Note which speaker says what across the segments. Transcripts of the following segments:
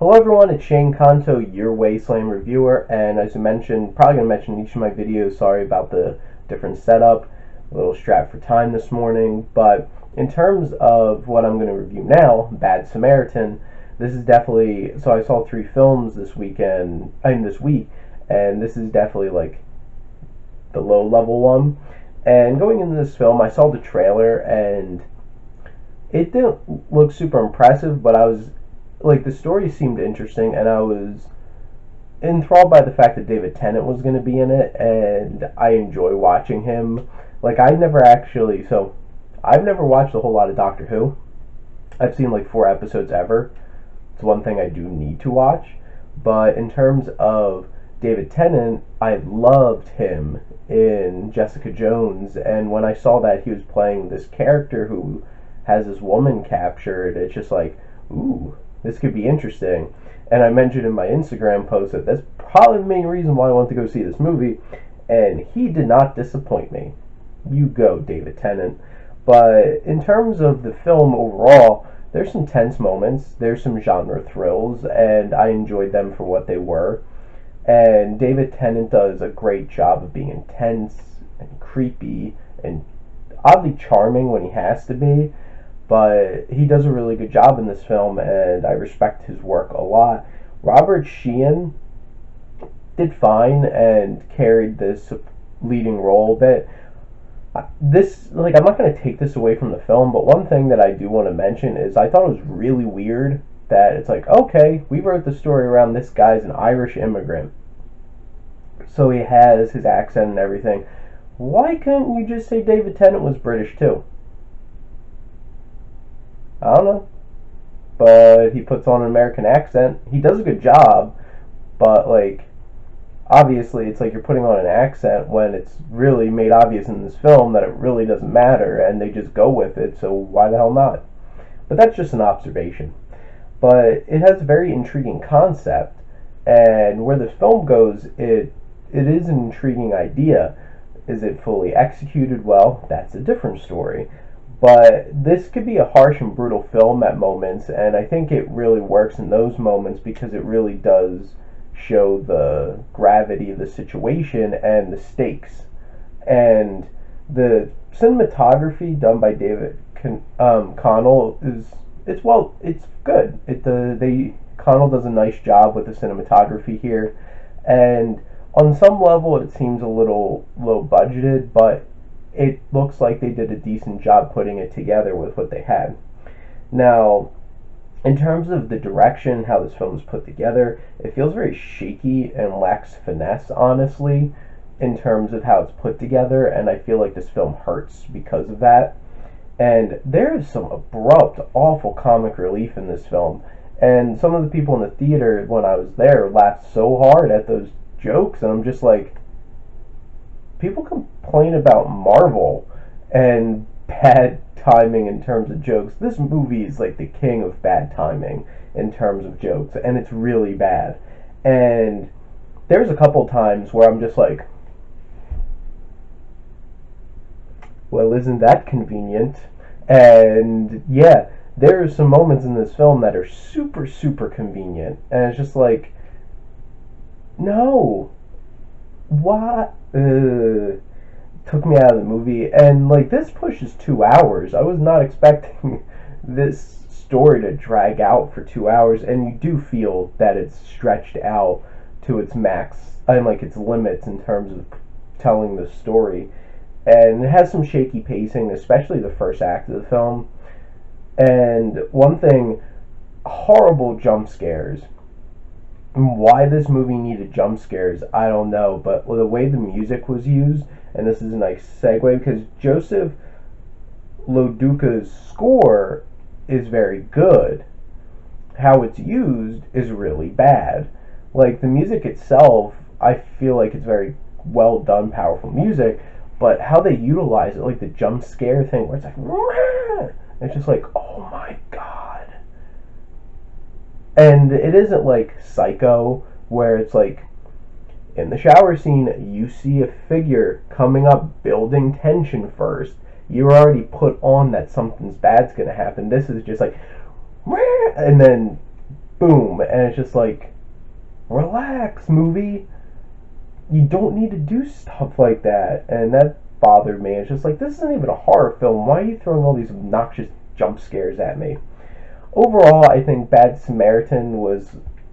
Speaker 1: Hello everyone, it's Shane Kanto, your Wasteland reviewer, and as I mentioned, probably going to mention in each of my videos, sorry about the different setup, a little strapped for time this morning, but in terms of what I'm going to review now, Bad Samaritan, this is definitely, so I saw 3 films this weekend, this week, and this is definitely like the low level one, and going into this film, I saw the trailer, and it didn't look super impressive, but I was like the story seemed interesting, and I was enthralled by the fact that David Tennant was going to be in it, and I enjoy watching him. Like I've never watched a whole lot of Doctor Who. I've seen like 4 episodes ever. It's one thing I do need to watch, but in terms of David Tennant, I loved him in Jessica Jones, and when I saw that he was playing this character who has this woman captured, it's just like, ooh, this could be interesting. And I mentioned in my Instagram post that that's probably the main reason why I want to go see this movie, and he did not disappoint me. You go, David Tennant. But in terms of the film overall, there's some tense moments, there's some genre thrills, and I enjoyed them for what they were. And David Tennant does a great job of being intense and creepy and oddly charming when he has to be, but he does a really good job in this film, and I respect his work a lot. Robert Sheehan did fine and carried this leading role a bit. I'm not going to take this away from the film, but one thing that I do want to mention is I thought it was really weird that it's like, okay, we wrote the story around this guy's an Irish immigrant, so he has his accent and everything. Why couldn't you just say David Tennant was British too? I don't know. But he puts on an American accent. He does a good job, but like obviously it's like you're putting on an accent when it's really made obvious in this film that it really doesn't matter and they just go with it, so why the hell not? But that's just an observation. But it has a very intriguing concept, and where this film goes, it is an intriguing idea. Is it fully executed well? That's a different story. But this could be a harsh and brutal film at moments, and I think it really works in those moments because it really does show the gravity of the situation and the stakes. And the cinematography done by David Connell it's good. Connell does a nice job with the cinematography here, and on some level it seems a little low budgeted, but it looks like they did a decent job putting it together with what they had. Now, in terms of the direction, how this film is put together, it feels very shaky and lacks finesse, honestly, in terms of how it's put together, and I feel like this film hurts because of that. And there is some abrupt, awful comic relief in this film, and some of the people in the theater, when I was there, laughed so hard at those jokes, and I'm just like, people complain about Marvel and bad timing in terms of jokes. This movie is like the king of bad timing in terms of jokes, and it's really bad. And there's a couple times where I'm just like, well, isn't that convenient? And yeah, there are some moments in this film that are super, super convenient, and it's just like, no, what? Took me out of the movie, and like this pushes 2 hours. I was not expecting this story to drag out for 2 hours, and you do feel that it's stretched out to its max and like its limits in terms of telling the story. And it has some shaky pacing, especially the first act of the film. And one thing, horrible jump scares. Why this movie needed jump scares, I don't know, but the way the music was used, and this is a nice segue because Joseph Loduca's score is very good. How it's used is really bad. Like the music itself, I feel like it's very well done, powerful music, but how they utilize it, like the jump scare thing where it's like, Wah! It's just like, oh my god. And it isn't like Psycho, where it's like, in the shower scene, you see a figure coming up, building tension first. You're already put on that something's bad's gonna happen. This is just like, and then boom, and it's just like, relax, movie. You don't need to do stuff like that, and that bothered me. It's just like, this isn't even a horror film. Why are you throwing all these obnoxious jump scares at me? Overall, I think Bad Samaritan was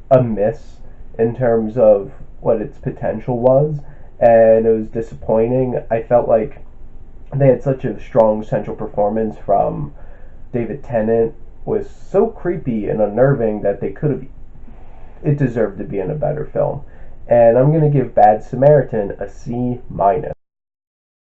Speaker 1: a miss in terms of what its potential was, and it was disappointing. I felt like they had such a strong central performance from David Tennant, was so creepy and unnerving that they could have, it deserved to be in a better film. And I'm going to give Bad Samaritan a C minus.